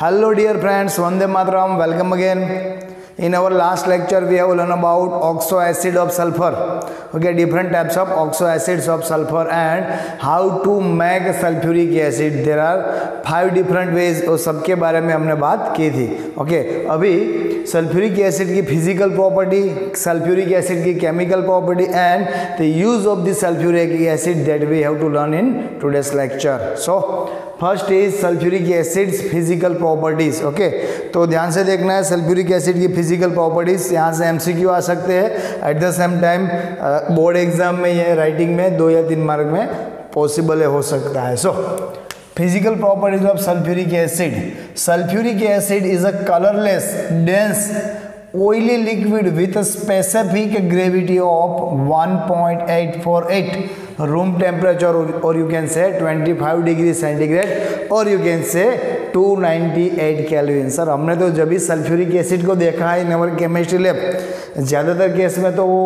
Hello dear friends, Vande Mataram, welcome again. In our last lecture we have learned about oxo acid of sulfur. Okay, different types of oxo acids of sulfur and how to make sulfuric acid. There are 5 different ways और सबके बारे में हमने बात की थी. Okay, अभी sulphuric acid की फिजिकल प्रॉपर्टी, सल्फ्यूरिक एसिड की chemical property and the use of the sulphuric acid that we have to learn in today's lecture. So first is sulphuric acid's physical properties. Okay, तो ध्यान से देखना है sulphuric acid की physical properties. यहाँ से MCQ आ सकते हैं at the same time board exam में, ये राइटिंग में 2 या 3 मार्क में पॉसिबल हो सकता है. सो physical properties of sulfuric acid. Sulfuric acid is a colorless, dense, oily liquid with a specific gravity of 1.848 room temperature, or you can say 25 degree centigrade, or you can say 298 Kelvin. Sir हमने तो जब भी sulphuric acid को देखा है इन अवर chemistry lab, ज़्यादातर case में तो वो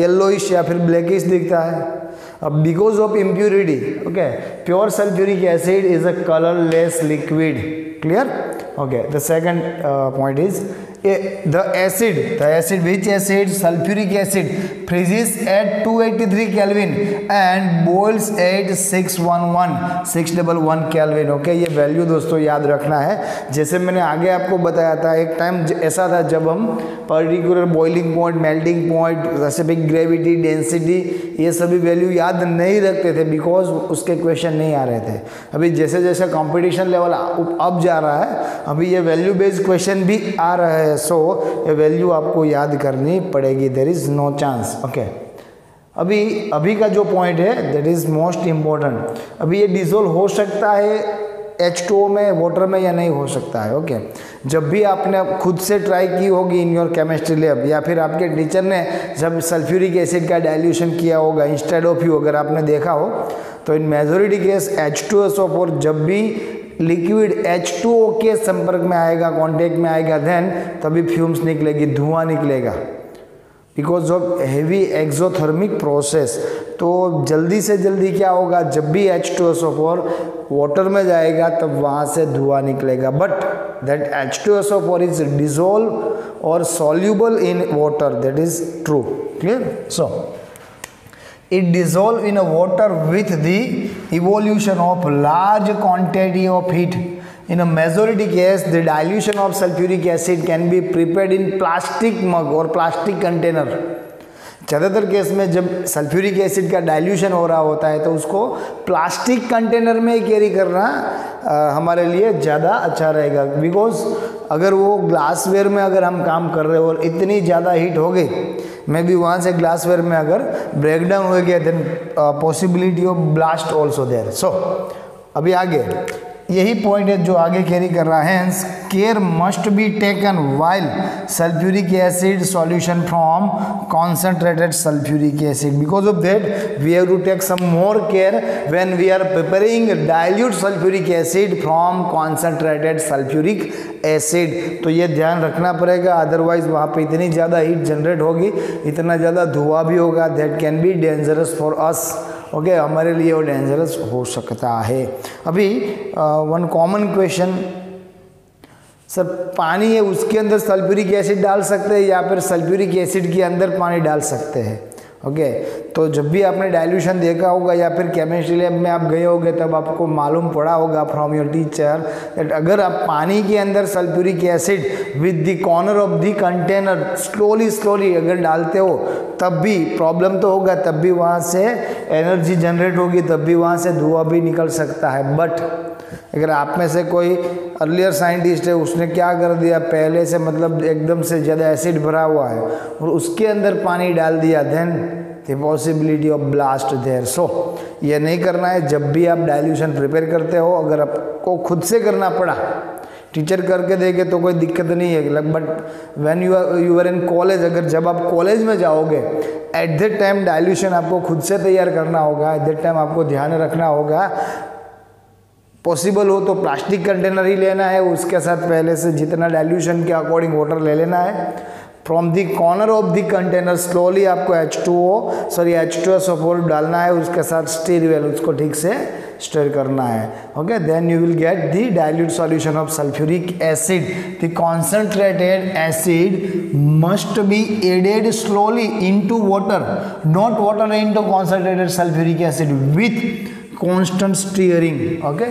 येलोइश या फिर ब्लैकिश दिखता है. Because of impurity, okay, pure sulfuric acid is a colorless liquid. Clear? Okay, the second point is the acid which acid, sulfuric acid, freezes at 283 Kelvin and boils at 611 Kelvin. Okay, ये value दोस्तों याद रखना है. जैसे मैंने आगे आपको बताया था, एक टाइम ऐसा था जब हम particular boiling point, melting point, specific gravity, density, ये सभी वैल्यू याद नहीं रखते थे बिकॉज उसके क्वेश्चन नहीं आ रहे थे. अभी जैसे जैसे कंपटीशन लेवल अब जा रहा है, अभी ये वैल्यू बेस्ड क्वेश्चन भी आ रहा है. सो ये वैल्यू आपको याद करनी पड़ेगी. There is no chance. Okay, अभी का जो पॉइंट है दैट इज मोस्ट इम्पोर्टेंट. अभी ये डिसोल्व हो सकता है H2O में, वाटर में, या नहीं हो सकता है. ओके, जब भी आपने खुद से ट्राई की होगी इन योर केमिस्ट्री लैब, या फिर आपके टीचर ने जब सल्फ्यूरिक एसिड का डाइल्यूशन किया होगा इंस्टेड ऑफ यू, अगर आपने देखा हो, तो इन मेजॉरिटी केस H2SO4 जब भी लिक्विड H2O के संपर्क में आएगा, कांटेक्ट में आएगा, देन तभी फ्यूम्स निकलेगी, धुआं निकलेगा because of heavy exothermic process. तो जल्दी से जल्दी क्या होगा, जब भी H2SO4 वाटर में जाएगा तब वहाँ से धुआं निकलेगा. But that H2SO4 is dissolve और soluble in water, that is true. Clear? So it dissolve in a water with the evolution of large quantity of heat. In a majority case, the dilution of sulfuric acid can be prepared in plastic mug or plastic container. ज़्यादातर case में जब sulphuric acid का dilution हो रहा होता है तो उसको प्लास्टिक कंटेनर में कैरी करना हमारे लिए ज़्यादा अच्छा रहेगा. बिकॉज अगर वो ग्लासवेयर में अगर हम काम कर रहे हो और इतनी ज़्यादा हीट हो गई, मे बी वहाँ से ग्लासवेयर में अगर ब्रेक डाउन हो गया, then possibility of blast also there. So अभी आगे यही पॉइंट है जो आगे कैरी कर रहा है. Hence care must be taken while sulphuric acid solution from concentrated sulphuric acid. Because of that we have to take some more care when we are preparing dilute sulphuric acid from concentrated sulphuric acid. तो ये ध्यान रखना पड़ेगा, otherwise वहाँ पे इतनी ज़्यादा heat generate होगी, इतना ज़्यादा धुआं भी होगा, that can be dangerous for us. Okay, हमारे लिए वो डेंजरस हो सकता है. अभी वन कॉमन क्वेश्चन, सर पानी है उसके अंदर सल्फ्यूरिक एसिड डाल सकते हैं या फिर सल्फ्यूरिक एसिड के अंदर पानी डाल सकते हैं? ओके, तो जब भी आपने डाइल्यूशन देखा होगा या फिर केमिस्ट्री लैब में आप गए होंगे तब आपको मालूम पड़ा होगा फ्रॉम योर टीचर दैट अगर आप पानी के अंदर sulphuric acid with the corner of the container slowly अगर डालते हो तब भी प्रॉब्लम तो होगा, तब भी वहाँ से एनर्जी जनरेट होगी, तब भी वहाँ से धुआं भी निकल सकता है. बट अगर आप में से कोई अर्लियर साइंटिस्ट है, उसने क्या कर दिया, पहले से मतलब एकदम से ज़्यादा एसिड भरा हुआ है और उसके अंदर पानी डाल दिया, then the possibility of blast there. So ये नहीं करना है. जब भी आप डाइल्यूशन प्रिपेयर करते हो, अगर आपको खुद से करना पड़ा, टीचर करके देंगे तो कोई दिक्कत नहीं है, but when you are in college, अगर जब आप कॉलेज में जाओगे एट दैट टाइम डाइल्यूशन आपको खुद से तैयार करना होगा. एट दैट टाइम आपको ध्यान रखना होगा, पॉसिबल हो तो प्लास्टिक कंटेनर ही लेना है, उसके साथ पहले से जितना डाइल्यूशन के अकॉर्डिंग वाटर ले लेना है. From the corner of the container slowly आपको H2SO4 डालना है, उसके साथ स्टील वेल उसको ठीक से स्टर करना है. Okay, then you will get the dilute solution of sulphuric acid. The concentrated acid must be added slowly into water, not water into concentrated sulphuric acid with constant stirring. Okay,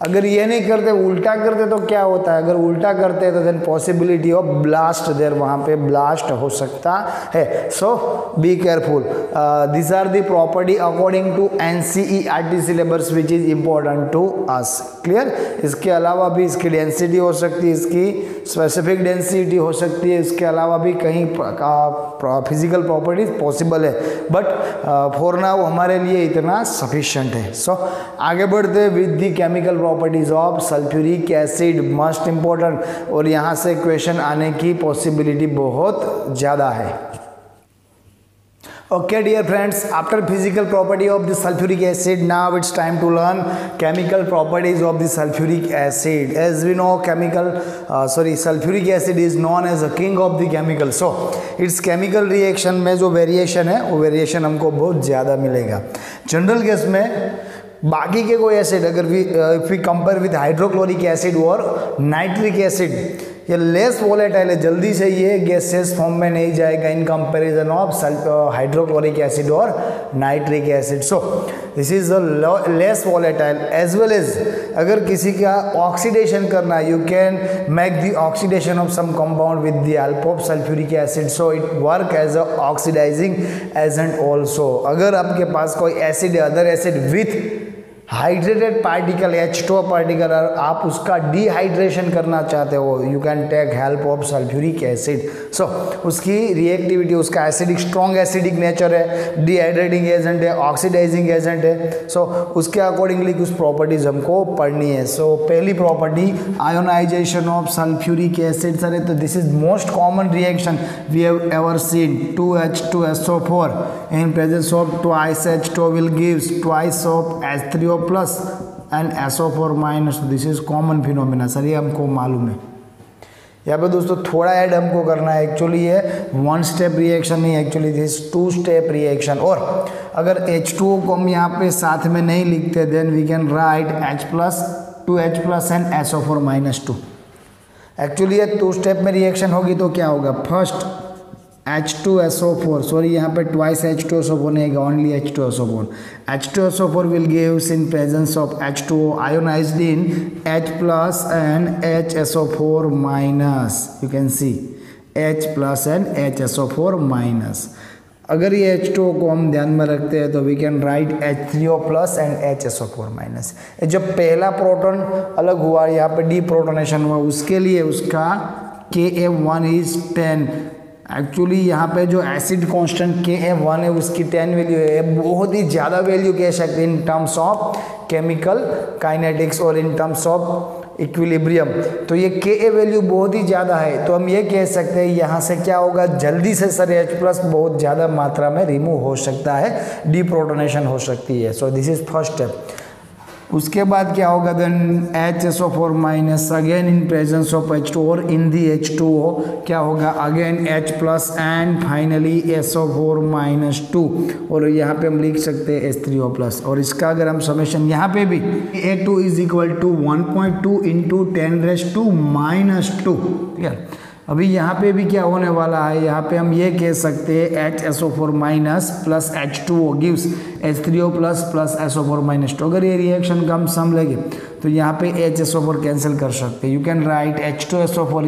अगर ये नहीं करते, उल्टा करते तो क्या होता है? अगर उल्टा करते तो then possibility of blast there, वहाँ पे ब्लास्ट हो सकता है. So be careful. This are the property according to NCERT syllabus which is important to us. Clear? इसके अलावा भी इसकी डेंसिटी हो सकती है, इसकी स्पेसिफिक डेंसिटी हो सकती है, इसके अलावा भी कहीं फिजिकल प्रॉपर्टीज पॉसिबल है, बट फॉर नाउ हमारे लिए इतना सफिशिएंट है. सो आगे बढ़ते with the chemical properties of sulphuric acid, must important, और यहाँ से क्वेश्चन आने की पॉसिबिलिटी बहुत ज़्यादा है. Okay dear friends, after physical property of the sulfuric acid, now it's time to learn chemical properties of the sulfuric acid. As we know, sulfuric acid is known as a king of the chemical. So its chemical reaction में जो variation है वो variation हमको बहुत ज़्यादा मिलेगा. General case में बाकी के कोई एसिड, अगर if we compare with hydrochloric acid और नाइट्रिक एसिड, ये लेस वोलेटाइल है, जल्दी से ये गैसेस फॉर्म में नहीं जाएगा in comparison of hydrochloric acid और nitric acid. So this is less volatile as well as अगर किसी का ऑक्सीडेशन करना है, you can make the oxidation of some compound with the help of sulphuric acid. So it work as a oxidising agent also. अगर आपके पास कोई acid है, other acid with hydrated particle H2O particle, आप उसका dehydration करना चाहते हो, you can take help of sulphuric acid. So उसकी रिएक्टिविटी, उसका एसिडिक, स्ट्रॉन्ग एसिडिक नेचर है, डिहाइड्रेटिंग एजेंट है, ऑक्सीडाइजिंग एजेंट है. सो उसके अकॉर्डिंगली कुछ प्रॉपर्टीज हमको पढ़नी है. सो पहली property, ionisation of sulphuric acid. Sir तो this is most common reaction we have ever seen. 2H2SO4 in presence of twice H2O will gives twice of H3O plus and SO4 minus. This is common phenomena. Sir ये हमको मालूम है. यहाँ पे दोस्तों थोड़ा add हमको करना है. एक्चुअली ये वन स्टेप रिएक्शन नहीं, actually this two step reaction. और अगर H2O को हम यहाँ पे साथ में नहीं लिखते, then we can write H plus 2H plus and SO4 minus 2. Actually ये टू स्टेप में रिएक्शन होगी तो क्या होगा? फर्स्ट H2SO4, सॉरी यहाँ पे ट्वाइस H2SO4 नहीं है, only H2SO4. H2SO4 will gives in presence of H2O ionized in H plus and HSO4 minus. You can see H plus and HSO4 minus. अगर ये H2O को हम ध्यान में रखते हैं तो we can write H3O plus and HSO4 minus. जब पहला प्रोटॉन अलग हुआ, यहाँ पे डी प्रोटोनेशन हुआ, उसके लिए उसका Ka1 इज 10. एक्चुअली यहाँ पे जो एसिड कांस्टेंट Ka1 है उसकी 10 वैल्यू है, बहुत ही ज़्यादा वैल्यू कह सकते हैं in terms of chemical kinetics और इन टर्म्स ऑफ इक्विलिब्रियम. तो ये Ka वैल्यू बहुत ही ज़्यादा है, तो हम ये कह सकते हैं यहाँ से क्या होगा, जल्दी से सर H प्लस बहुत ज़्यादा मात्रा में रिमूव हो सकता है, डीप्रोटोनेशन हो सकती है. So this is first step. उसके बाद क्या होगा, then HSO4 minus again in presence of H2 और इन दी H2O क्या होगा, again H plus and finally SO4 minus 2. और यहाँ पे हम लिख सकते हैं H3O प्लस. और इसका अगर हम समेशन यहाँ पे भी A2 is equal to 1.2 into 10⁻² minus 2. ठीक है, अभी यहाँ पे भी क्या होने वाला है, यहाँ पे हम ये कह सकते हैं HSO4 minus plus H2O gives H3O plus plus SO4 minus 2. अगर ये रिएक्शन का हम सम लगे तो यहाँ पे HSO4 कैंसिल कर सकते हैं. You can write H2SO4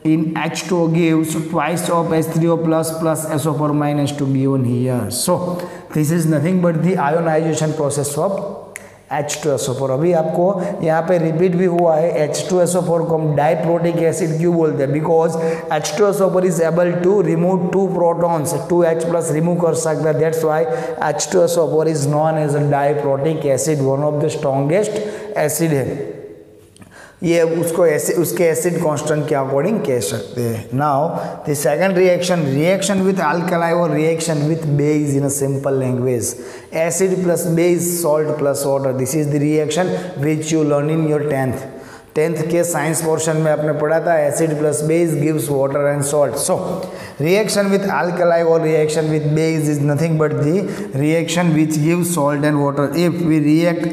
in H2O gives twice of H3O plus plus SO4 minus 2 given here. So this is nothing but the ionization process of H2SO4. अभी आपको यहाँ पे रिपीट भी हुआ है, H2SO4 को हम डाइप्रोटिक एसिड क्यों बोलते हैं, because H2SO4 is able to remove 2 protons, 2H plus remove कर सकता है. That's why H2SO4 is known as a diprotic acid, one of the strongest acid है. ये उसको उसके एसिड कांस्टेंट के अकॉर्डिंग कह सकते हैं. Now the second reaction with alkali और reaction with base in a simple language. Acid plus base, salt plus water. This is the reaction which you learn in your 10th. 10th के science portion में आपने पढ़ा था acid plus base gives water and salt. So reaction with alkali और reaction with base is nothing but the reaction which gives salt and water. If we react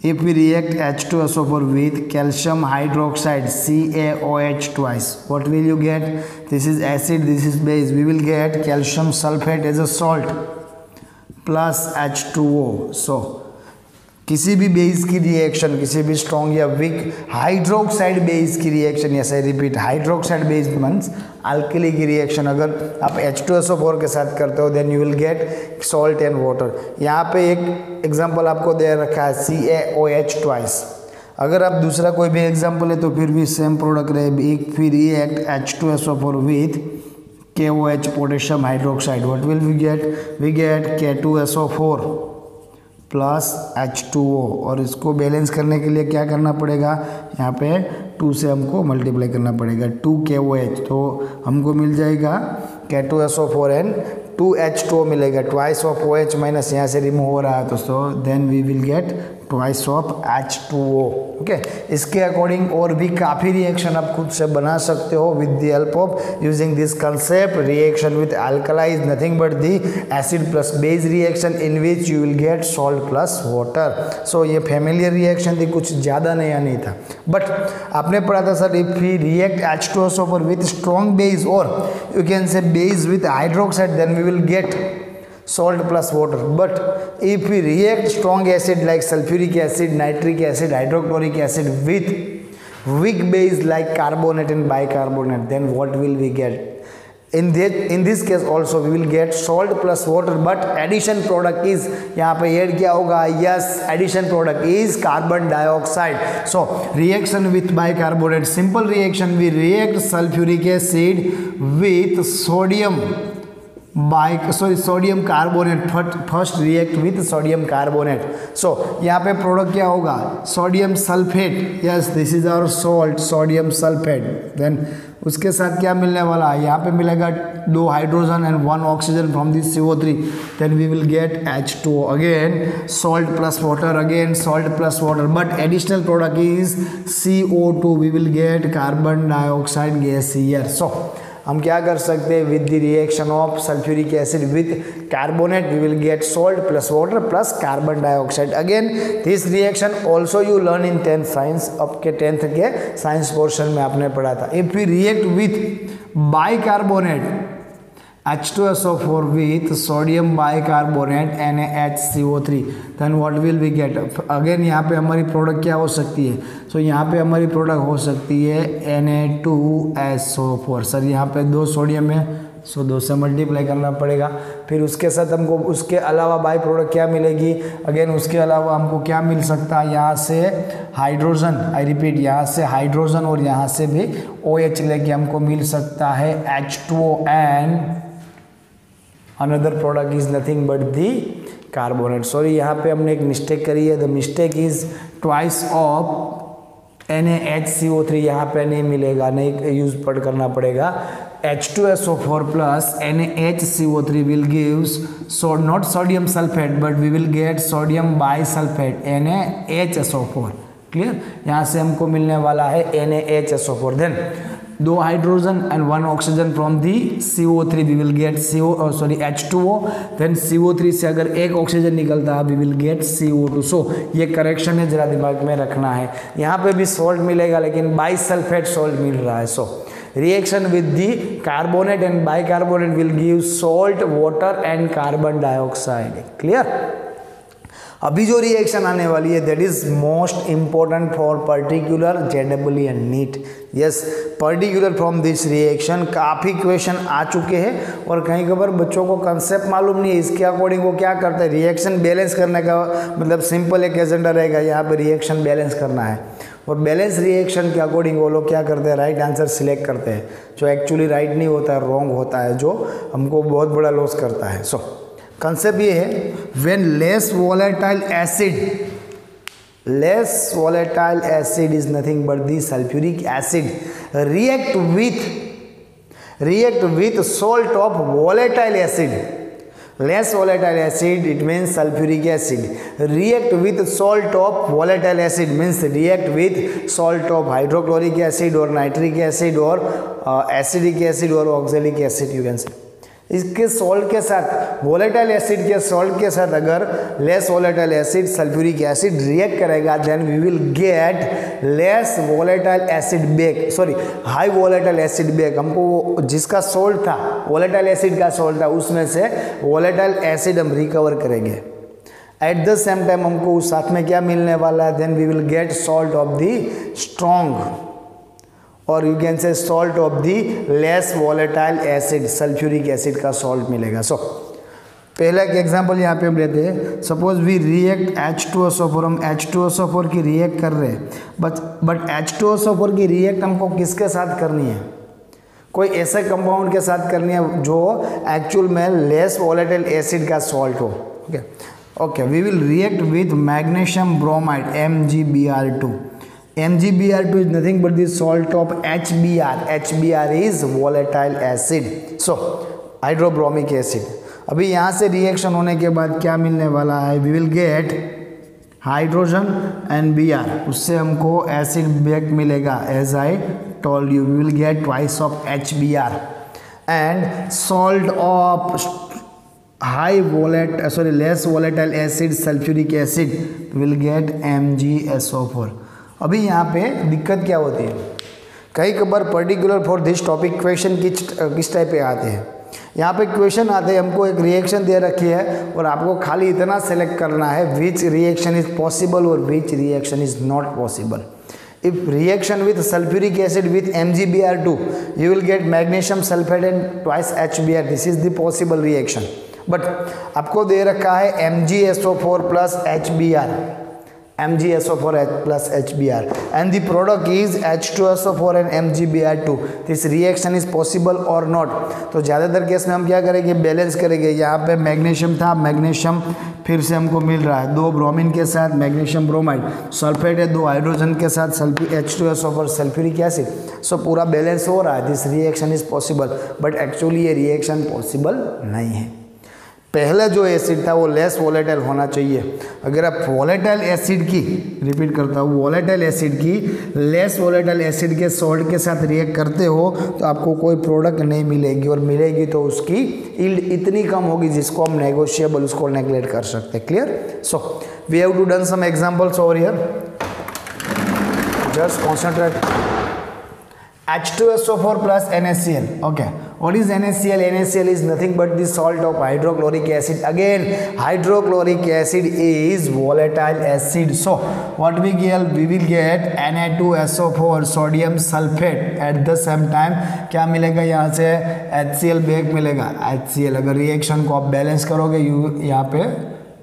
H2SO4 with calcium hydroxide CaOH twice, what will you get? This is acid, this is base. We will get calcium sulfate as a salt plus H2O. So किसी भी base की reaction, किसी भी strong या weak hydroxide base की reaction, yes I repeat, hydroxide base means alkali की reaction अगर आप H2SO4 के साथ करते हो then you will get salt and water. यहाँ पे एक एग्जांपल आपको दे रखा है CaOH ट्वाइस. अगर आप दूसरा कोई भी एग्जांपल है तो फिर भी सेम प्रोडक्ट रहे. एक फिर react H2SO4 with KOH potassium hydroxide, what will we get K2SO4 plus H2O. और इसको बैलेंस करने के लिए क्या करना पड़ेगा, यहाँ पे 2 से हमको मल्टीप्लाई करना पड़ेगा, 2 KOH. तो हमको मिल जाएगा K2SO4 एंड 2 H2O मिलेगा. ट्वाइस ऑफ OH माइनस यहाँ से रिमूव हो रहा है तो so then we will get twice of H2O. Okay, इसके अकॉर्डिंग और भी काफ़ी रिएक्शन आप खुद से बना सकते हो with the help of using this concept. Reaction with alkali is nothing but the acid plus base reaction in which you will get salt plus water. So ये फैमिलियर रिएक्शन थी, कुछ ज़्यादा नया नहीं था. बट आपने पढ़ा था sir if we react H2SO4 with strong base और you can say base with hydroxide then we will get salt plus water. But if we react strong acid like sulfuric acid, nitric acid, hydrochloric acid with weak base like carbonate and bicarbonate, then what will we get? In this case also we will get salt plus water, but addition product is यहाँ पे add क्या होगा, yes, addition product is carbon dioxide. So reaction with bicarbonate, simple reaction, we react sulfuric acid with sodium carbonate. First react with sodium carbonate. So यहाँ पे product क्या होगा, sodium sulphate. Yes, this is our salt, sodium sulphate. Then उसके साथ क्या मिलने वाला है, यहाँ पे मिलेगा 2 hydrogen and 1 oxygen from this CO3. Then we will get H2O. Again salt plus water, again salt plus water, but additional product is CO2. We will get carbon dioxide gas here. So हम क्या कर सकते हैं, with the reaction of sulphuric acid with carbonate we will get salt plus water plus carbon dioxide. Again this reaction also you learn in 10th science. आपके 10th के science portion में आपने पढ़ा था. If we react with bicarbonate H2SO4 with sodium bicarbonate NaHCO3, then what will we get? Again यहाँ पे हमारी product क्या हो सकती है, सो यहाँ पे हमारी प्रोडक्ट हो सकती है Na2SO4. सर यहाँ पे 2 सोडियम है, सो 2 से मल्टीप्लाई करना पड़ेगा. फिर उसके साथ हमको उसके अलावा बाई प्रोडक्ट क्या मिलेगी, अगेन उसके अलावा हमको क्या मिल सकता है, यहाँ से हाइड्रोजन, आई रिपीट, यहाँ से हाइड्रोजन और यहाँ से भी OH लेके हमको मिल सकता है H2O and another product is nothing but the carbonate. Sorry, यहाँ पे हमने एक मिस्टेक करी है. The mistake is twice of NaHCO3. यहाँ पे नहीं मिलेगा, नहीं यूज पढ़ करना पड़ेगा. H2SO4 plus NaHCO3 will gives so not sodium sulfate but we will get sodium bisulfate NaHSO4. Clear, यहाँ से हमको मिलने वाला है NaHSO4. Then 2 hydrogen and 1 oxygen from the CO3 we will get H2O. Then CO3 से अगर 1 oxygen निकलता है वी विल गेट CO2. सो ये करेक्शन है, जरा दिमाग में रखना है. यहाँ पे भी सॉल्ट मिलेगा लेकिन बाइसल्फेट सॉल्ट मिल रहा है. So reaction with the carbonate and bicarbonate will give salt, water and carbon dioxide. Clear. अभी जो रिएक्शन आने वाली है that is most important for particular JEE and NEET. Yes, particular from this reaction काफ़ी question आ चुके हैं और कहीं कभार बच्चों को कंसेप्ट मालूम नहीं है. इसके अकॉर्डिंग वो क्या करते हैं, रिएक्शन बैलेंस करने का मतलब सिंपल एक एजेंडा रहेगा, यहाँ पे रिएक्शन बैलेंस करना है. और बैलेंस रिएक्शन के अकॉर्डिंग वो लोग क्या करते हैं, राइट आंसर सिलेक्ट करते हैं, जो एक्चुअली राइट नहीं होता है, रॉन्ग होता है, जो हमको बहुत बड़ा लॉस करता है. सो कंसेप्ट ये है, when less volatile acid is nothing but the sulphuric acid react with salt of volatile acid. less volatile acid, it means sulfuric acid. React with salt of volatile acid means react with salt of hydrochloric acid or nitric acid or acidic acid or oxalic acid you can say. इसके salt के साथ volatile acid के salt के साथ अगर less volatile acid sulphuric acid react करेगा then we will get less volatile acid back, sorry high volatile acid back. हमको वो जिसका सॉल्ट था वोलेटाइल एसिड का सॉल्ट था उसमें से वोलेटाइल एसिड हम रिकवर करेंगे. एट द सेम टाइम हमको उस साथ में क्या मिलने वाला है, then we will get salt of the strong और you can say salt of the less volatile acid, sulphuric acid का सॉल्ट मिलेगा. सो पहला एक एग्जांपल यहाँ पे हम लेते हैं. सपोज वी रिएक्ट H2SO4, हम H2SO4 की रिएक्ट कर रहे हैं बट H2SO4 की रिएक्ट हमको किसके साथ करनी है, कोई ऐसे कंपाउंड के साथ करनी है जो एक्चुअल में लेस वॉलेटाइल एसिड का सॉल्ट हो. Okay we will react with magnesium bromide MgBr2. MgBr2 is nothing but the salt of HBr. HBr is volatile acid. So hydrobromic acid. अभी यहाँ से रिएक्शन होने के बाद क्या मिलने वाला है, we will get hydrogen and Br, उससे हमको एसिड बैक मिलेगा. As I told you we will get twice of HBr and salt of high volatile, sorry less volatile acid sulfuric acid will get MgSO4. अभी यहाँ पे दिक्कत क्या होती है, कई बार particular for this topic question किस टाइप पे आते हैं. यहाँ पे क्वेश्चन आते हैं, हमको एक रिएक्शन दे रखी है और आपको खाली इतना सेलेक्ट करना है विच रिएक्शन इज पॉसिबल और which reaction is not possible. If reaction with sulphuric acid with MgBr2 you will gate magnesium sulphate and twice HBr. This is the possible reaction. But आपको दे रखा है MgSO4 plus HBr, MgSO4 plus HBr and the product is H2SO4 and MgBr2. This reaction is possible or not. तो ज़्यादातर case में हम क्या करेंगे, balance करेंगे. यहाँ पे मैग्नीशियम था, मैग्नीशियम फिर से हमको मिल रहा है 2 ब्रोमीन के साथ मैग्नीशियम ब्रोमाइड, सल्फेट है 2 हाइड्रोजन के साथ H2SO4 सल्फ्यूरिक एसिड. सो पूरा बैलेंस हो रहा है. This reaction is possible but actually ये रिएक्शन पॉसिबल नहीं है. पहला जो एसिड था वो लेस वोलेटाइल होना चाहिए. अगर आप वोलेटाइल एसिड की, रिपीट करता हूँ, वोलेटाइल एसिड की लेस वोलेटाइल एसिड के सॉल्ट के साथ रिएक्ट करते हो तो आपको कोई प्रोडक्ट नहीं मिलेगी, और मिलेगी तो उसकी यील्ड इतनी कम होगी जिसको हम नेगोशिएबल, उसको नेगलेक्ट कर सकते हैं. Clear? So we have to done some examples over here. Just concentrate. H2SO4 plus NaCl. Okay, what is NaCl? NaCl is nothing but the salt of hydrochloric acid. Again, hydrochloric acid is volatile acid. So what we get? We will get Na2SO4 sodium sulfate. At the same time क्या मिलेगा, यहाँ से HCl back मिलेगा. HCl अगर reaction को आप balance करोगे, यहाँ पे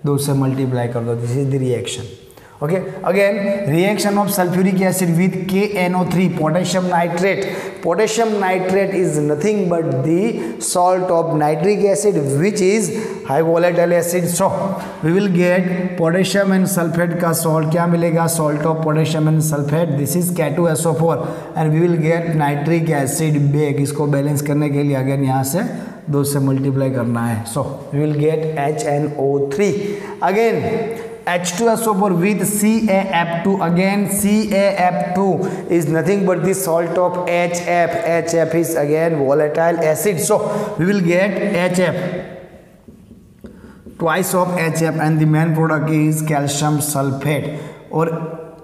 2 से मल्टीप्लाई कर दो. This is the reaction. Okay, again reaction of sulfuric acid with KNO3 potassium nitrate. Potassium nitrate is nothing but the salt of nitric acid which is high volatile acid. So we will get potassium and sulfate का salt क्या मिलेगा, salt of potassium and sulfate. This is K2SO4 and we will get nitric acid back. इसको balance करने के लिए again यहाँ से 2 से मल्टीप्लाई करना है. So we will get HNO3. Again H2SO4 with CaF2. Again CaF2 is nothing but the salt of HF. HF is again volatile acid. So we will get HF, twice of HF, and the main product is calcium sulfate. और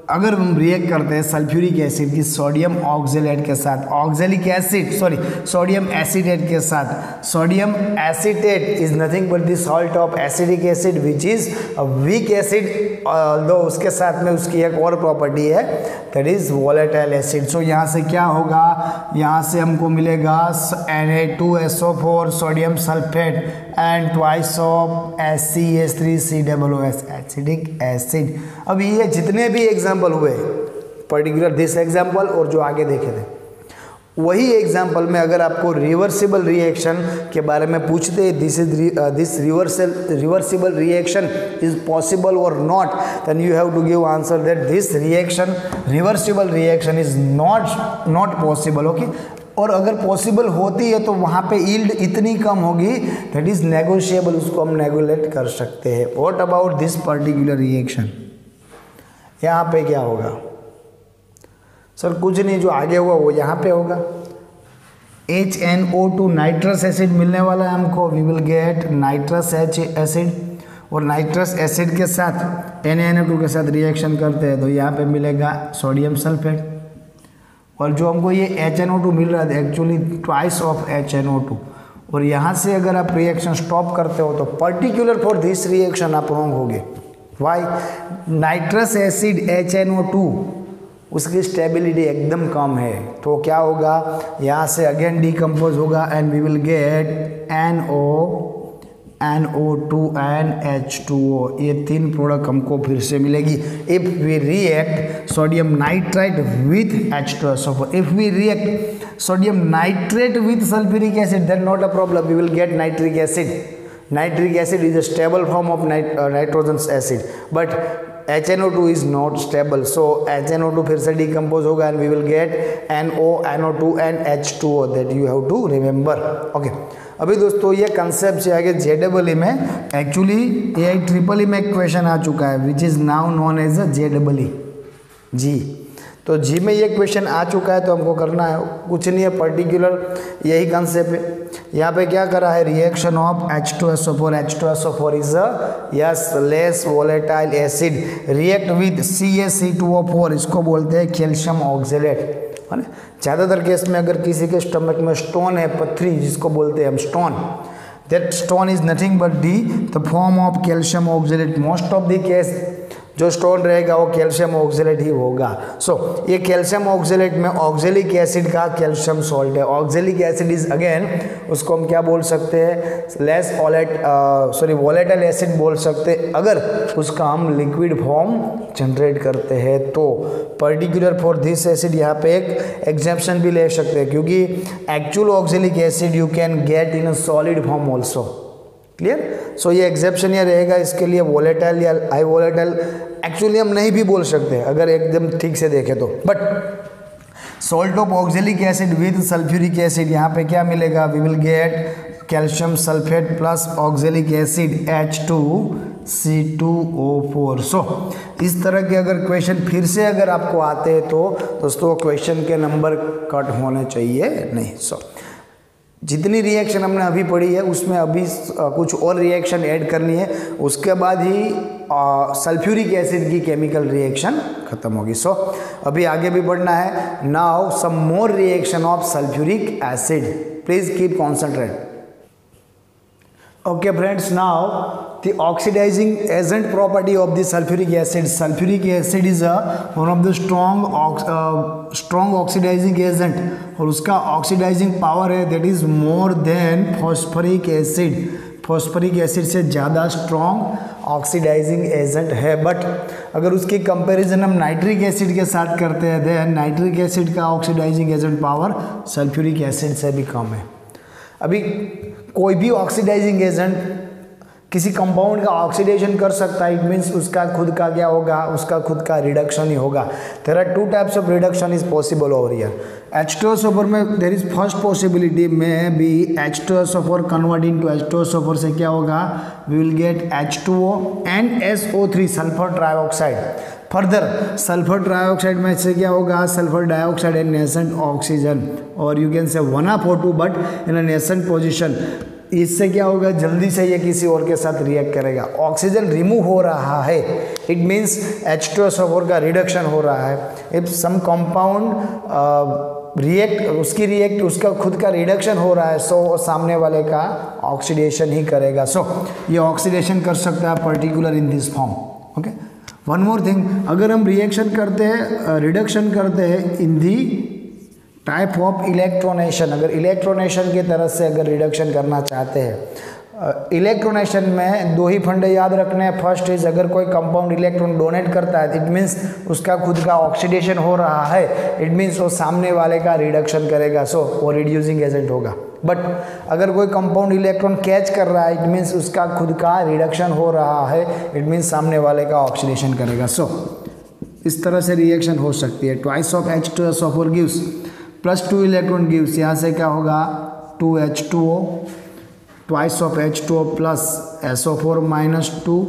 अगर हम react करते हैं sulphuric acid की sodium oxalate के साथ, oxalic acid sorry sodium acetate के साथ, sodium acetate is nothing but the salt of acidic acid which is a weak acid, दो उसके साथ में उसकी एक और प्रॉपर्टी है दैट इज वोलेटाइल एसिड. सो यहाँ से क्या होगा, यहाँ से हमको मिलेगा Na2SO4 sodium sulphate and twice of HCH3COOH acidic acid. अब ये जितने भी एग्जाम्पल हुए पर्टिकुलर दिस एग्जाम्पल और जो आगे देखे थे वही एग्जाम्पल में अगर आपको रिवर्सिबल रिएक्शन के बारे में पूछते हैं, this reversible reaction is possible और not, then you have to give answer that this reaction reversible reaction is not possible. Okay, और अगर पॉसिबल होती है तो वहाँ पे यील्ड इतनी कम होगी दैट इज नेगोशिएबल, उसको हम नेगोशिएट कर सकते हैं। What about this particular reaction, यहाँ पे क्या होगा सर? कुछ नहीं, जो आगे हुआ वो यहाँ पे होगा। HNO2 नाइट्रस एसिड मिलने वाला है हमको, we will get nitrous acid, और नाइट्रस एसिड के साथ NaNO2 के साथ रिएक्शन करते हैं तो यहाँ पे मिलेगा सोडियम सल्फेट, और जो हमको ये HNO2 मिल रहा है एक्चुअली ट्वाइस ऑफ HNO2, और यहाँ से अगर आप रिएक्शन स्टॉप करते हो तो पर्टिकुलर फॉर दिस रिएक्शन आप रॉन्ग होगे। वाई? नाइट्रस एसिड HNO2 उसकी स्टेबिलिटी एकदम कम है, तो क्या होगा, यहाँ से अगेन डिकम्पोज होगा and we will get NO2 and H2O, ये तीन प्रोडक्ट हमको फिर से मिलेगी। If we react sodium nitrite with H2SO4, if we react sodium nitrate with sulphuric acid then not a problem, we will get nitric acid. Nitric acid is a stable form of nitrogen acid, but HNO2 is not stable, so HNO2 फिर से decompose होगा and we will get NO2 and H2O, that you have to remember. Okay. अभी दोस्तों ये concept से आगे JEE में actually AIEEE में एक क्वेश्चन आ चुका है which is now known as a JEE जी। तो जी में ये क्वेश्चन आ चुका है तो हमको करना है कुछ नहीं है, पर्टिकुलर यही कंसेप्ट है। यहाँ पे क्या करा है, reaction of H2SO4, H2SO4 is a yes less volatile acid, react with CaC2O4, इसको बोलते हैं कैल्शियम ऑक्जेलेट, है ना। ज़्यादातर केस में अगर किसी के स्टमक में स्टोन है, पथरी जिसको बोलते हैं हम stone, that stone is nothing but the form of calcium oxalate. Most of the case जो स्टोन रहेगा वो कैल्शियम ऑक्जेलेट ही होगा। सो ये कैल्शियम ऑक्जेलेट में ऑक्जेलिक एसिड का कैल्शियम सॉल्ट है। ऑक्जेलिक एसिड इज अगेन उसको हम क्या बोल सकते हैं, लेस वोलेटाइल एसिड बोल सकते हैं अगर उसका हम लिक्विड फॉर्म जनरेट करते हैं तो। पर्टिकुलर फॉर दिस एसिड यहाँ पे एक एग्जेप्शन भी ले सकते हैं क्योंकि actual oxalic acid you can get in a solid form also. Clear? So ये एग्जेप्शन या रहेगा इसके लिए, वोलेटाइल या हाई वोलेटाइल एक्चुअली हम नहीं भी बोल सकते अगर एकदम ठीक से देखें तो। But salt of oxalic acid with sulphuric acid, यहाँ पे क्या मिलेगा, we will get calcium sulphate plus oxalic acid H2C2O4। So इस तरह के अगर क्वेश्चन फिर से अगर आपको आते हैं तो दोस्तों क्वेश्चन के नंबर कट होने चाहिए नहीं। सो जितनी रिएक्शन हमने अभी पढ़ी है उसमें अभी कुछ और रिएक्शन ऐड करनी है, उसके बाद ही सल्फ्यूरिक एसिड की केमिकल रिएक्शन खत्म होगी। सो अभी आगे भी बढ़ना है। Now some more reaction of sulphuric acid, please keep concentrate. Okay friends, now the oxidizing agent property of the sulfuric acid. Sulfuric acid is one of the strong oxidizing agent और उसका oxidizing power है that is more than phosphoric acid. phosphoric acid से ज़्यादा strong oxidizing agent है, but अगर उसकी comparison हम nitric acid के साथ करते हैं then नाइट्रिक एसिड का oxidizing agent power sulphuric acid से भी कम है। अभी कोई भी ऑक्सीडाइजिंग एजेंट किसी कंपाउंड का ऑक्सीडेशन कर सकता है, इट मीन्स उसका खुद का क्या होगा, उसका खुद का रिडक्शन ही होगा। There are two types of reduction is possible over here. H2SO4 में देयर इज फर्स्ट पॉसिबिलिटी में भी H2SO4 कन्वर्ट इनटू H2SO4 से क्या होगा, we will get H2O and SO3 sulphur trioxide. Further sulphur trioxide में से क्या होगा, sulphur dioxide and nascent oxygen, और you can say 1 but in a nascent position. इससे क्या होगा, जल्दी से ये किसी और के साथ रिएक्ट करेगा। ऑक्सीजन रिमूव हो रहा है, इट मीन्स H2SO4 का रिडक्शन हो रहा है। इफ सम कंपाउंड रिएक्ट उसका खुद का रिडक्शन हो रहा है, सो सामने वाले का ऑक्सीडेशन ही करेगा। सो ये ऑक्सीडेशन कर सकता है particular in this form. Okay, one more thing, अगर हम रिएक्शन करते हैं, रिडक्शन करते हैं इन दी टाइप ऑफ इलेक्ट्रोनेशन, अगर इलेक्ट्रोनेशन की तरह से अगर रिडक्शन करना चाहते हैं, इलेक्ट्रोनेशन में दो ही फंडे याद रखने हैं। फर्स्ट इज अगर कोई कंपाउंड इलेक्ट्रॉन डोनेट करता है इट मीन्स उसका खुद का ऑक्सीडेशन हो रहा है, इट मीन्स वो सामने वाले का रिडक्शन करेगा, सो वो रिड्यूसिंग एजेंट होगा। बट अगर कोई कंपाउंड इलेक्ट्रॉन कैच कर रहा है इट मीन्स उसका खुद का रिडक्शन हो रहा है, इट मीन्स सामने वाले का ऑक्सीडेशन करेगा। सो इस तरह से रिएक्शन हो सकती है। Twice of H2SO4 gives plus 2 electron gives, यहाँ से क्या होगा 2H2O, twice of H2O plus SO4 minus 2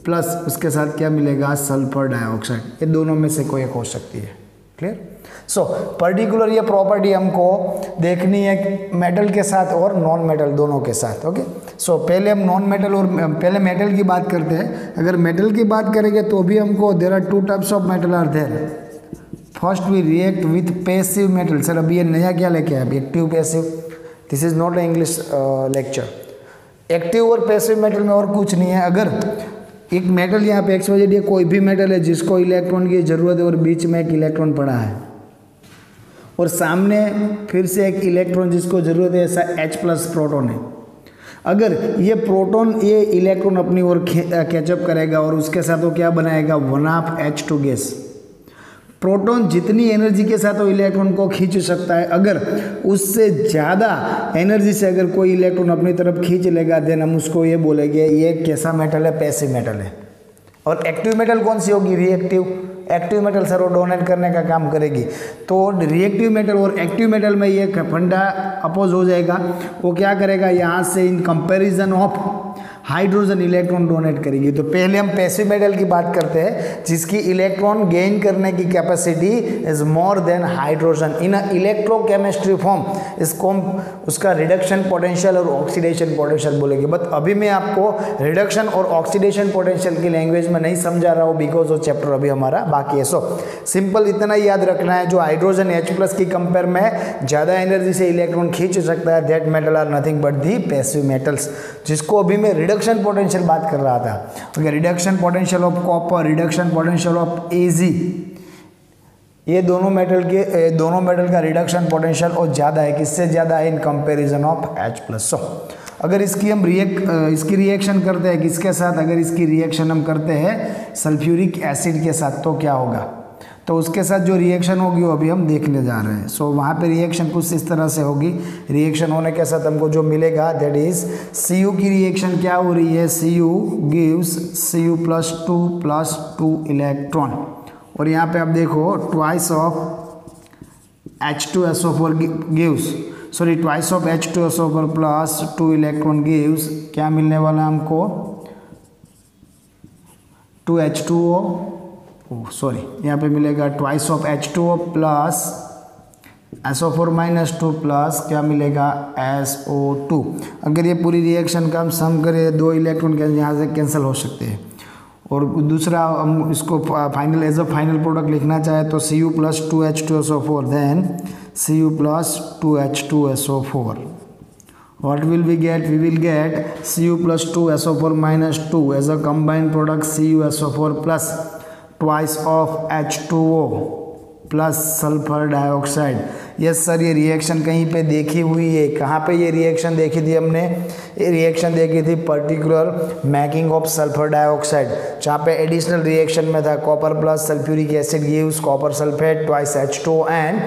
plus उसके साथ क्या मिलेगा सल्फर डाइऑक्साइड। ये दोनों में से कोई एक हो सकती है। क्लियर? सो पर्टिकुलर ये प्रॉपर्टी हमको देखनी है मेटल के साथ और नॉन मेटल दोनों के साथ। ओके, सो पहले हम नॉन मेटल और पहले मेटल की बात करते हैं। अगर मेटल की बात करेंगे तो भी हमको there are two types of metal are there. First we react with passive metal. Sir अभी ये नया क्या लेके आया, active passive, this is not a English lecture. Active और पैसिव मेटल में और कुछ नहीं है। अगर एक मेटल यहाँ पे XYZ कोई भी मेटल है जिसको इलेक्ट्रॉन की ज़रूरत है और बीच में एक इलेक्ट्रॉन पड़ा है और सामने फिर से एक इलेक्ट्रॉन जिसको ज़रूरत है, ऐसा H+ प्रोटॉन है। अगर ये प्रोटॉन ये इलेक्ट्रॉन अपनी ओर कैचअप करेगा और उसके साथ वो क्या बनाएगा 1/2H2 गैस। प्रोटॉन जितनी एनर्जी के साथ वो इलेक्ट्रॉन को खींच सकता है, अगर उससे ज़्यादा एनर्जी से अगर कोई इलेक्ट्रॉन अपनी तरफ खींच लेगा देन हम उसको ये बोलेंगे ये कैसा मेटल है, पैसिव मेटल है। और एक्टिव मेटल कौन सी होगी, रिएक्टिव। एक्टिव मेटल सर वो डोनेट करने का काम करेगी। तो रिएक्टिव मेटल और एक्टिव मेटल में ये फंडा अपोज हो जाएगा। वो क्या करेगा, यहाँ से इन comparison of hydrogen electron donate करेगी। तो पहले हम पैसिव मेटल की बात करते हैं जिसकी इलेक्ट्रॉन गेन करने की capacity is more than hydrogen in electrochemistry form. इसको हम उसका रिडक्शन पोटेंशियल और ऑक्सीडेशन पोटेंशियल बोलेंगे। बट अभी मैं आपको रिडक्शन और ऑक्सीडेशन पोटेंशियल की लैंग्वेज में नहीं समझा रहा हूँ बिकॉज वो चैप्टर अभी हमारा बाकी है। सो सिंपल इतना याद रखना है, जो हाइड्रोजन H+ की कंपेयर में ज़्यादा एनर्जी से इलेक्ट्रॉन खींच सकता है that metal are nothing but the passive metals, जिसको अभी मैं रिडक्शन पोटेंशियल बात कर रहा था। Reduction potential of copper, reduction potential of Ag, ये दोनों मेटल का रिडक्शन पोटेंशियल और ज़्यादा है, किससे ज़्यादा है, इन कंपैरिजन ऑफ H+। सो अगर इसकी हम इसकी रिएक्शन करते हैं किसके साथ, अगर इसकी रिएक्शन हम करते हैं सल्फ्यूरिक एसिड के साथ तो क्या होगा, तो उसके साथ जो रिएक्शन होगी वो अभी हम देखने जा रहे हैं। सो वहाँ पे रिएक्शन कुछ इस तरह से होगी। रिएक्शन होने के साथ हमको जो मिलेगा दैट इज Cu की रिएक्शन क्या हो रही है, Cu गिव्स Cu+2 इलेक्ट्रॉन। और यहाँ पे आप देखो twice of H2SO4 gives, sorry twice of H2SO4 plus 2 electron gives, क्या मिलने वाला हमको 2H2O, सॉरी यहाँ पे मिलेगा twice of H2O plus SO4 minus 2 plus क्या मिलेगा SO2। अगर ये पूरी रिएक्शन का हम सम करें, दो इलेक्ट्रॉन यहाँ से कैंसिल हो सकते हैं। और दूसरा हम इसको final as a final product लिखना चाहे तो Cu+2H2SO4 then Cu+2H2SO4। What will we get? We will get Cu+2SO4 minus 2 as a combined product CuSO4 plus twice of H2O plus sulphur dioxide. Yes sir, ये reaction कहीं पे देखी हुई है। कहाँ पे ये रिएक्शन देखी थी हमने, ये रिएक्शन देखी थी particular making of sulphur dioxide, जहाँ पे एडिशनल रिएक्शन में था copper plus sulphuric acid gives copper sulphate twice H2O and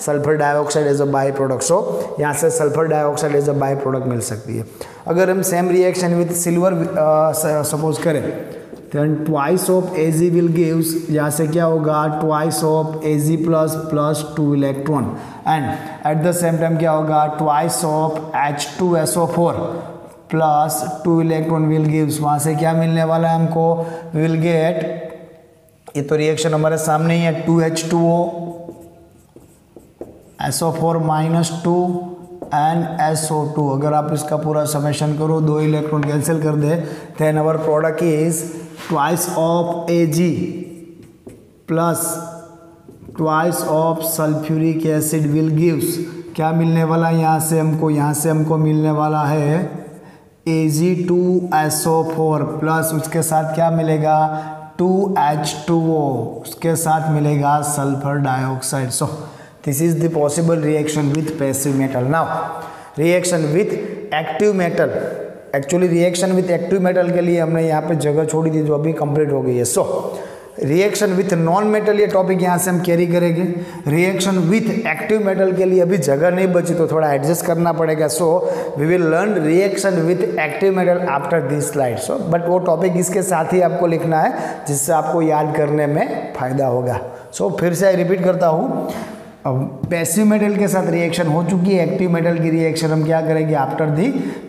sulphur dioxide as a by product. So यहाँ से sulphur dioxide as a by product मिल सकती है। अगर हम same reaction with silver suppose करें then twice of Ag will gives, यहाँ से क्या होगा twice of Ag plus 2 electron and eight the same time क्या होगा twice of H2SO4 plus 2 electron will gives, वहाँ से क्या मिलने वाला है हमको, will get, ये तो रिएक्शन हमारे सामने ही है 2H2O SO4 minus 2 and SO2। अगर आप इसका पूरा समेशन करो, दो इलेक्ट्रॉन कैंसिल कर दे, then our product is twice of Ag plus twice of sulphuric acid will gives, क्या मिलने वाला है यहाँ से हमको मिलने वाला है Ag2SO4 प्लस उसके साथ क्या मिलेगा 2H2O, उसके साथ मिलेगा sulphur dioxide. So this is the possible reaction with passive metal. Now reaction with active metal, actually reaction with active metal के लिए हमने यहाँ पे जगह छोड़ी थी जो अभी कंप्लीट हो गई है। So reaction with non metal, ये टॉपिक यहाँ से हम कैरी करेंगे। रिएक्शन विथ एक्टिव मेटल के लिए अभी जगह नहीं बची तो थोड़ा एडजस्ट करना पड़ेगा। So we will learn reaction with active metal after this slide. So but वो टॉपिक इसके साथ ही आपको लिखना है जिससे आपको याद करने में फायदा होगा। सो फिर से रिपीट करता हूँ, अब पैसिव मेटल के साथ रिएक्शन हो चुकी है, एक्टिव मेटल की रिएक्शन हम क्या करेंगे after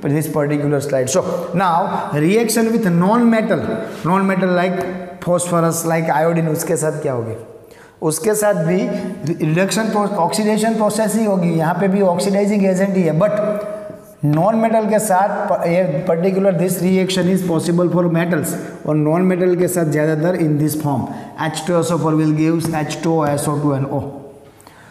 this particular slide. So now reaction with non metal like phosphorus, like iodine, उसके साथ क्या होगी? उसके साथ भी रिडक्शन ऑक्सीडेशन प्रोसेस ही होगी, यहाँ पे भी ऑक्सीडाइजिंग एजेंट ही है, बट नॉन मेटल के साथ ये particular this reaction is possible for metals, और नॉन मेटल के साथ ज़्यादातर in this form H2SO4 will gives H2SO2NO।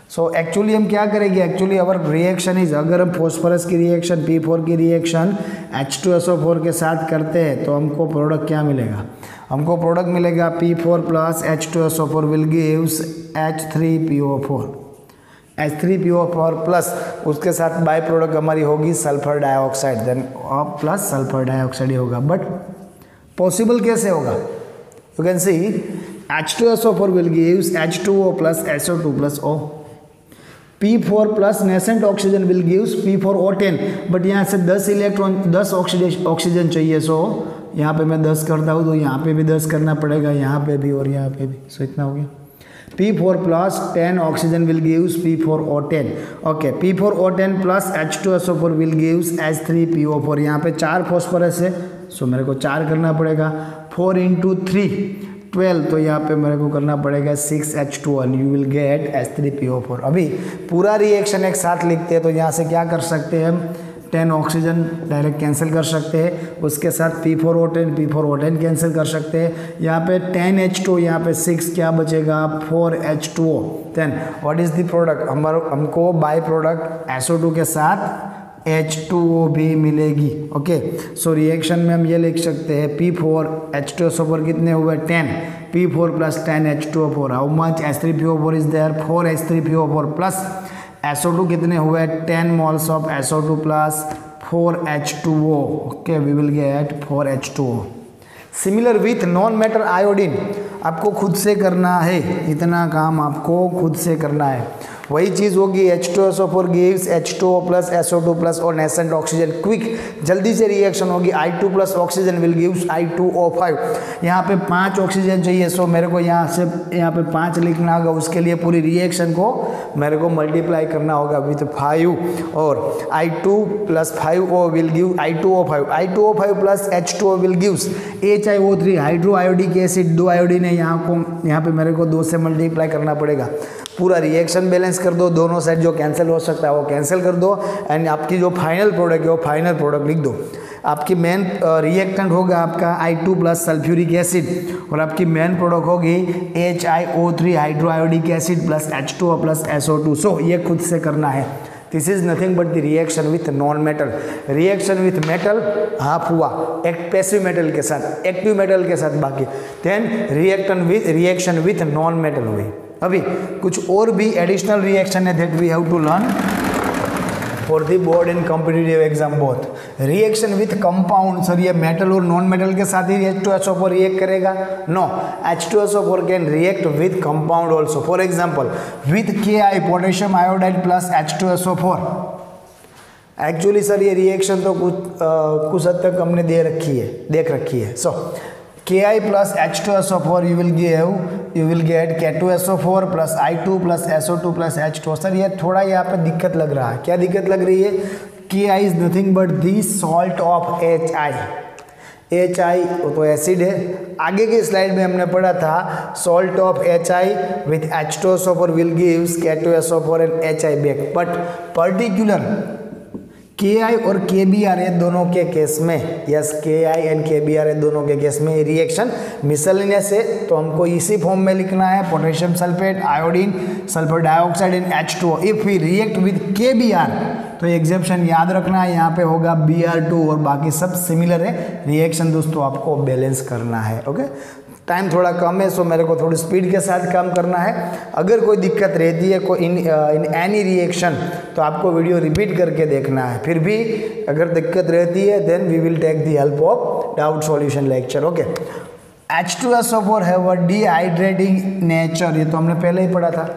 So actually हम क्या करेंगे, एक्चुअली अवर रिएक्शन इज, अगर हम फॉस्फोरस की रिएक्शन P4 की रिएक्शन H2SO4 के साथ करते हैं तो हमको प्रोडक्ट क्या मिलेगा? हमको प्रोडक्ट मिलेगा P4 plus H2SO4 will gives H3PO4, H3PO4 plus उसके साथ बाय प्रोडक्ट हमारी होगी sulphur dioxide, then plus sulphur dioxide ही होगा। बट पॉसिबल कैसे होगा? You can see H2SO4 will gives H2O plus SO2 plus O, P4 plus nascent oxygen will gives P4O10, but यहाँ से 10 इलेक्ट्रॉन 10 ऑक्सीजन चाहिए, सो यहाँ पे मैं 10 करता हूँ तो यहाँ पे भी 10 करना पड़ेगा, यहाँ पे भी और यहाँ पे भी, सो इतना हो गया। P4 plus 10 oxygen will gives P4O10, okay, P4O10 plus H2SO4 will gives H3PO4, यहाँ पे 4 फॉस्फोरस है, सो मेरे को 4 करना पड़ेगा, 4 × 3 12, तो यहाँ पे मेरे को करना पड़ेगा 6H2O, you will gate H3PO4। अभी पूरा रिएक्शन एक साथ लिखते हैं तो यहाँ से क्या कर सकते हैं हम, 10 ऑक्सीजन डायरेक्ट कैंसिल कर सकते हैं, उसके साथ P4O10 कैंसिल कर सकते हैं, यहाँ पे 10H2, यहाँ पे 6, क्या बचेगा 4H2O। Then what is the product, हमको बाय प्रोडक्ट SO2 के साथ H2O भी मिलेगी, ओके। सो रिएक्शन में हम ये लिख सकते हैं P4 H2SO4 कितने हुए 10, P4 plus 10 H2O4, how much H3PO4 is there 4 H3PO4 plus SO2 कितने हुए 10 moles of SO2 plus 4 H2O, okay, we will get 4 H2O। Similar with non metal iodine, आपको खुद से करना है, इतना काम आपको खुद से करना है। वही चीज़ होगी H2SO4 gives H2O plus SO2 plus और नेसेंट ऑक्सीजन, क्विक जल्दी से रिएक्शन होगी, I2 plus oxygen will gives I2O5, यहाँ पे 5 ऑक्सीजन चाहिए, सो मेरे को यहाँ से यहाँ पे 5 लिखना होगा, उसके लिए पूरी रिएक्शन को मेरे को मल्टीप्लाई करना होगा विथ 5, और I2 plus 5O will give I2O5, I2O5 plus H2O will gives HiO3, hydro iodic acid, 2 iodine है, यहाँ पे मेरे को 2 से मल्टीप्लाई करना पड़ेगा, पूरा रिएक्शन बैलेंस कर दो, दोनों साइड जो कैंसिल हो सकता है वो कैंसिल कर दो, एंड आपकी जो फाइनल प्रोडक्ट है वो फाइनल प्रोडक्ट लिख दो। आपकी मेन रिएक्टेंट होगा आपका I2 प्लस सल्फ्यूरिक एसिड, और आपकी मेन प्रोडक्ट होगी HiO3 hydro iodic acid plus H2O plus SO2। सो ये खुद से करना है, this is nothing but the reaction with non metal. Reaction with metal half हुआ, एक पैसिव मेटल के साथ, एक्टिव मेटल के साथ बाकी, then reaction with non metal हुई। अभी कुछ और भी एडिशनल रिएक्शन है that we have to learn for the board and competitive exam both. Reaction with compound, sir ये मेटल और नॉन मेटल के साथ ही H2SO4 रिएक्ट करेगा? No, H2SO4 can react with compound also, for example with Ki potassium iodide plus H2SO4। Actually sir ये reaction तो कुछ हद तक हमने देख रखी है। सो Ki plus H2SO4 you will gate K2SO4 plus I2 plus SO2 plus H2O। Sir ये थोड़ा यहाँ पे दिक्कत लग रहा है, क्या दिक्कत लग रही है? Ki is nothing but the salt of HI तो एसिड है। आगे की स्लाइड में हमने पढ़ा था salt of HI with H2SO4 will gives K2SO4 and HI back, but particular Ki और KBr ये दोनों के केस में, यस Ki एंड KBr ये दोनों के केस में रिएक्शन मिसलेनियस है, तो हमको इसी फॉर्म में लिखना है potassium sulphate, iodine, sulphur dioxide and H2O। If we react with KBr तो एग्जेप्शन याद रखना है, यहाँ पे होगा Br2 और बाकी सब सिमिलर है। रिएक्शन दोस्तों आपको बैलेंस करना है, ओके। टाइम थोड़ा कम है, सो मेरे को थोड़ी स्पीड के साथ काम करना है। अगर कोई दिक्कत रहती है कोई इन एनी रिएक्शन तो आपको वीडियो रिपीट करके देखना है। फिर भी अगर दिक्कत रहती है then we will take the help of doubt solution lecture, okay. H2SO4 have a dehydrating nature, ये तो हमने पहले ही पढ़ा था।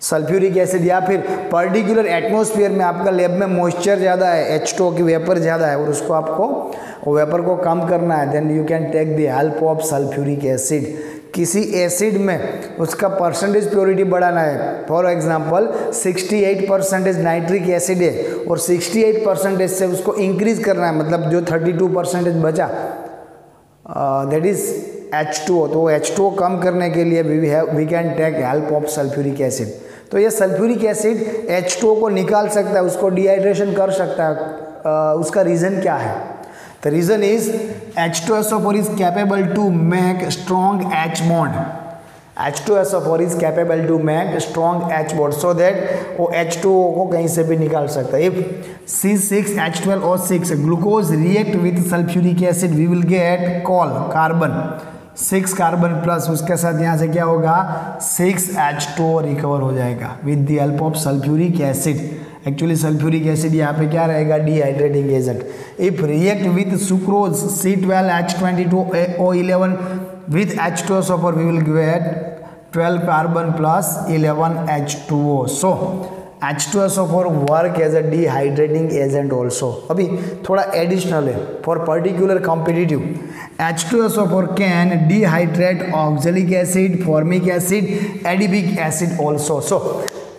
सल्फ्यूरिक एसिड, या फिर पर्टिकुलर एटमॉस्फेयर में आपका लैब में मॉइस्चर ज़्यादा है, H2O की वेपर ज़्यादा है और उसको आपको वेपर को कम करना है, then you can take the help of sulphuric acid. किसी एसिड में उसका परसेंटेज प्योरिटी बढ़ाना है, फॉर एग्जांपल 68% नाइट्रिक एसिड है और 68% से उसको इंक्रीज करना है, मतलब जो 32% बचा दैट इज H2O, तो H2O कम करने के लिए we can take help of sulphuric acid. तो ये सल्फ्यूरिक एसिड H2O को निकाल सकता है, उसको डिहाइड्रेशन कर सकता है। उसका रीज़न क्या है? The reason is H2SO4 is capable to make strong H bond. H2SO4 is capable to make strong H bond so that वो H2O को कहीं से भी निकाल सकता है। If C6H12O6 glucose react with sulfuric acid, we will get call carbon 6 carbon plus, उसके साथ यहाँ से क्या होगा 6H2O रिकवर हो जाएगा with the help of sulphuric acid. Actually sulphuric acid यहाँ पे क्या रहेगा, dehydrating agent. If react with sucrose C12H22O11 with H2SO4 we will get 12 carbon plus 11 H2O. So H2SO4 work as a dehydrating agent also. अभी थोड़ा additional है for particular competitive. H2SO4 can dehydrate oxalic acid, formic acid, adipic acid also. So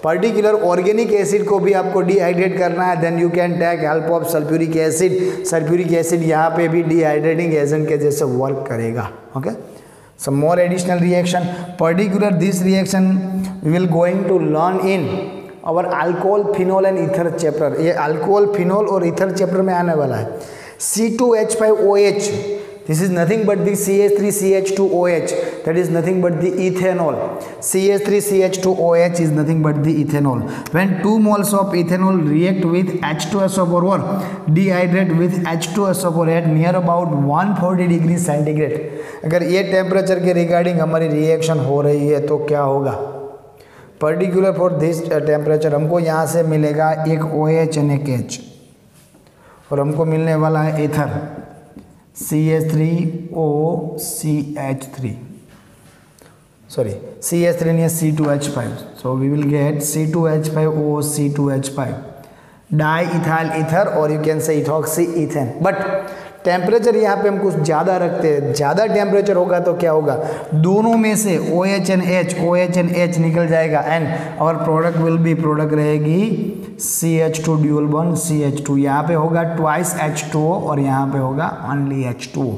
particular organic acid को भी आपको dehydrate करना है, then you can take help of sulphuric acid. Sulphuric acid यहाँ पे भी डिहाइड्रेटिंग एजेंट के जैसे वर्क करेगा। Okay, some more additional reaction, particular this reaction we will going to learn in our alcohol phenol and ether chapter। ये alcohol phenol और ether chapter में आने वाला है। C2H5OH, this is nothing but the CH3CH2OH, that is nothing but the ethanol। CH3CH2OH is nothing but the ethanol। When 2 moles of ethanol react with H2SO4 or dehydrate with H2SO4 at near about 140 degree centigrade, अगर ये temperature के regarding हमारी reaction हो रही है तो क्या होगा? पर्टिकुलर फॉर दिस टेम्परेचर हमको यहाँ से मिलेगा एक OH और एक H, और हमको मिलने वाला है एथर CH3OCH3, sorry CH3 नहीं है C2H5, so we will get C2H5O C2H5 diethyl ether, और you can say ethoxy ethane. But temperature यहाँ पे हम कुछ ज़्यादा रखते हैं, ज़्यादा टेम्परेचर होगा तो क्या होगा, दोनों में से OH and H निकल जाएगा एंड और प्रोडक्ट विल बी, प्रोडक्ट रहेगी CH2 ड्यूल बॉन्ड CH2। यहाँ पे होगा ट्वाइस H2O और यहाँ पे होगा ओनली H2O।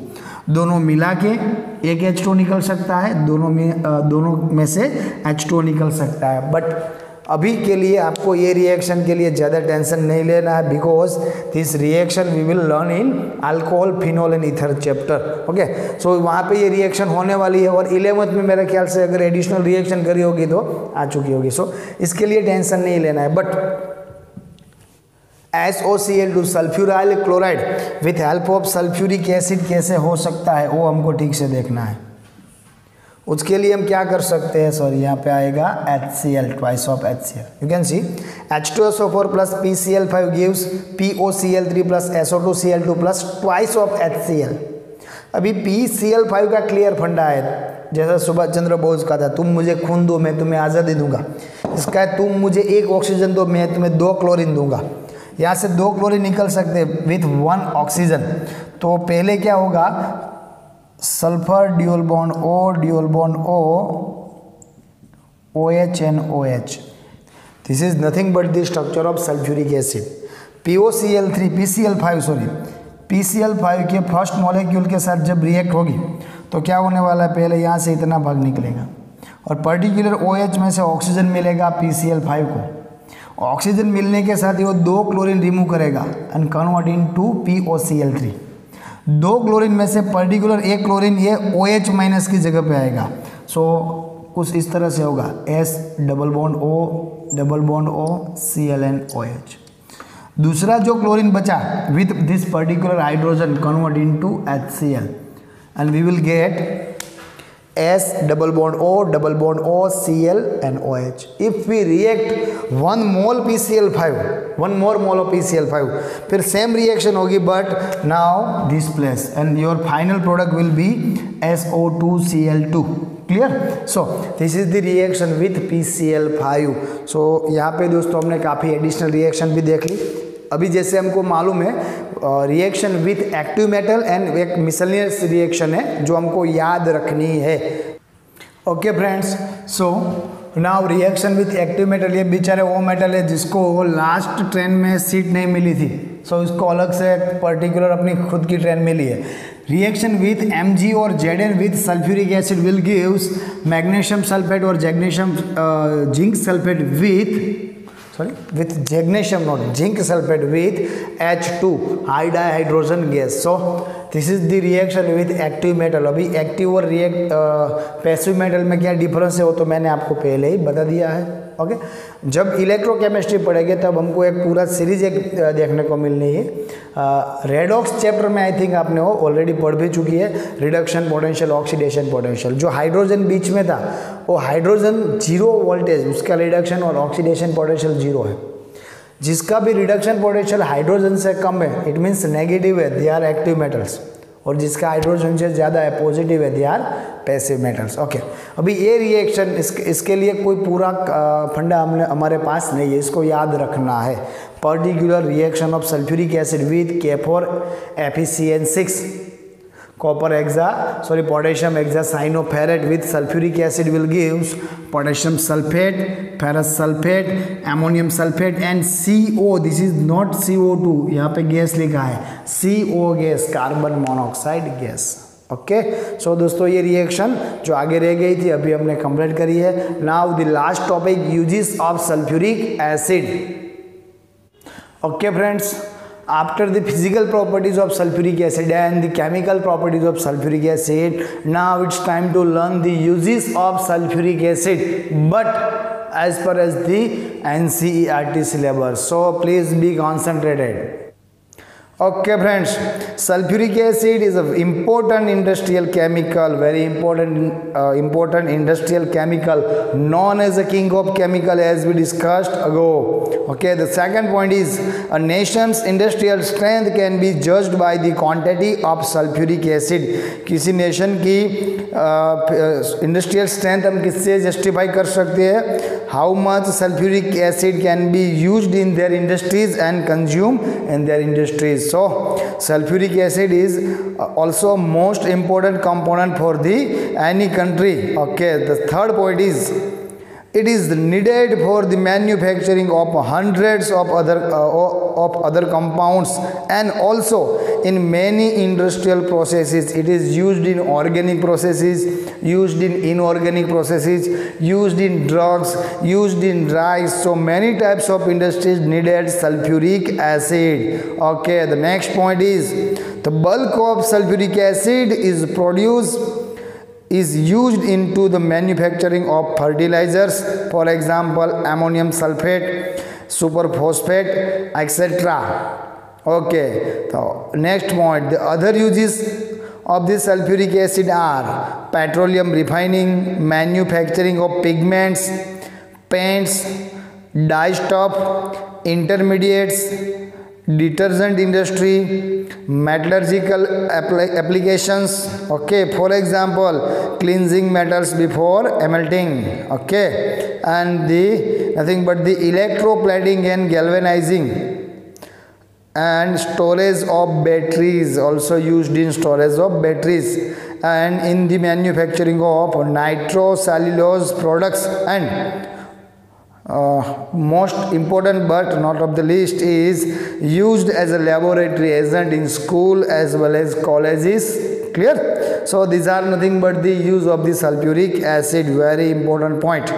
दोनों मिला के एक H2O निकल सकता है, दोनों में से H2O निकल सकता है। बट अभी के लिए आपको ये रिएक्शन के लिए ज़्यादा टेंशन नहीं लेना है, because this reaction we will learn in alcohol phenol and ether chapter. Okay, so वहाँ पे ये रिएक्शन होने वाली है और 11th में मेरे ख्याल से अगर एडिशनल रिएक्शन करी होगी तो आ चुकी होगी। सो इसके लिए टेंशन नहीं लेना है। But SOCl2 sulphuryl chloride with help of sulphuric acid कैसे हो सकता है वो हमको ठीक से देखना है। उसके लिए हम क्या कर सकते हैं, सॉरी यहाँ पे आएगा HCl, twice of HCl। You can see H2SO4 plus PCl5 gives POCl3 plus SO2Cl2 plus twice of HCl। अभी PCl5 का क्लियर फंडा है, जैसा सुभाष चंद्र बोस का था, तुम मुझे खून दो मैं तुम्हें आज़ादी दूंगा। इसका है तुम मुझे एक ऑक्सीजन दो मैं तुम्हें 2 क्लोरीन दूंगा। यहाँ से 2 क्लोरीन निकल सकते विथ 1 ऑक्सीजन। तो पहले क्या होगा, sulphur dual bond O dual bond O OH and OH, this is nothing but the structure of sulphuric acid. PCl5 के फर्स्ट मॉलिक्यूल के साथ जब रिएक्ट होगी तो क्या होने वाला है, पहले यहाँ से इतना भाग निकलेगा और पर्टिकुलर OH में से ऑक्सीजन मिलेगा PCl5 को। ऑक्सीजन मिलने के साथ ही वो 2 क्लोरीन रिमूव करेगा and convert into POCl3। 2 chlorine में से पर्टिकुलर एक क्लोरीन ये OH माइनस की जगह पे आएगा। सो कुछ इस तरह से होगा S double bond O ClNOH। दूसरा जो क्लोरीन बचा with this particular hydrogen convert into HCl and we will get S double bond O Cl and OH. If we react 1 mole PCl5, 1 more mole of PCl5, फिर same reaction होगी but now this place and your final product will be SO2Cl2. Clear? So this is the reaction with PCl5. So यहाँ पे दोस्तों हमने काफ़ी additional reaction भी देख ली. अभी जैसे हमको मालूम है reaction with active metal and एक मिसलेनियस रिएक्शन है जो हमको याद रखनी है. Okay friends, so now reaction with active metal, ये बेचारे वो मेटल है जिसको लास्ट ट्रेन में सीट नहीं मिली थी, सो इसको अलग से पर्टिकुलर अपनी खुद की ट्रेन मिली है. रिएक्शन विथ Mg और Zn with sulphuric acid will gives magnesium sulphate और zinc sulphate with magnesium, not zinc sulfate with H2 high dihydrogen gas. So this is the reaction with active metal. अभी active और passive metal में क्या difference है वो तो मैंने आपको पहले ही बता दिया है. ओके, जब इलेक्ट्रोकेमिस्ट्री पढ़ेंगे तब हमको एक पूरा सीरीज देखने को मिलनी है. रेडॉक्स चैप्टर में आई थिंक आपने वो ऑलरेडी पढ़ भी चुकी है. Reduction potential, oxidation potential. जो हाइड्रोजन बीच में था वो हाइड्रोजन 0 वोल्टेज, उसका रिडक्शन और ऑक्सीडेशन पोटेंशियल 0 है. जिसका भी रिडक्शन पोटेंशियल हाइड्रोजन से कम है इट मीन्स नेगेटिव है, दे आर एक्टिव मेटल्स. और जिसका हाइड्रोजन से ज़्यादा है पॉजिटिव है, they are passive metals. Okay, अभी ये रिएक्शन इसके लिए कोई पूरा फंडा हमारे पास नहीं है, इसको याद रखना है. Particular reaction of sulphuric acid with K4FeCN6 potassium hexacyanoferrate with sulfuric acid will give potassium sulfate, ferrous sulfate, ammonium sulfate and CO. This is not CO2, यहाँ पे गैस लिखा है CO gas, carbon monoxide gas. Okay, so दोस्तों ये reaction जो आगे रह गई थी अभी हमने कंप्लीट करी है. Now the last topic, uses of sulphuric acid. Okay friends, after the physical properties of sulfuric acid and the chemical properties of sulfuric acid, now it's time to learn the uses of sulfuric acid but as per as the NCERT syllabus. So please be concentrated. Okay friends, sulfuric acid is an important industrial chemical, very important industrial chemical, known as the king of chemical as we discussed ago. Okay, the second point is a nation's industrial strength can be judged by the quantity of sulfuric acid. किसी nation की industrial strength हम किससे justify कर सकते हैं? How much sulphuric acid can be used in their industries and consume in their industries. So sulfuric acid is also most important component for the any country. Okay, the third point is it is needed for the manufacturing of hundreds of other compounds and also in many industrial processes. It is used in organic processes, used in inorganic processes, used in drugs, used in rice. So many types of industries needed sulfuric acid. Okay, the next point is the bulk of sulfuric acid is used into the manufacturing of fertilizers, for example ammonium sulfate, superphosphate, etc. Okay, so next point, the other uses of this sulfuric acid are petroleum refining, manufacturing of pigments, paints, dyestuff, intermediates, detergent industry, metallurgical applications. Okay, for example cleansing metals before melting. Okay, and nothing but the electroplating and galvanizing and storage of batteries, also used in storage of batteries and in the manufacturing of nitrocellulose products. And most important but not of the least is used as a laboratory agent in school as well as colleges. Clear? So these are nothing but the use of the sulfuric acid, very important point.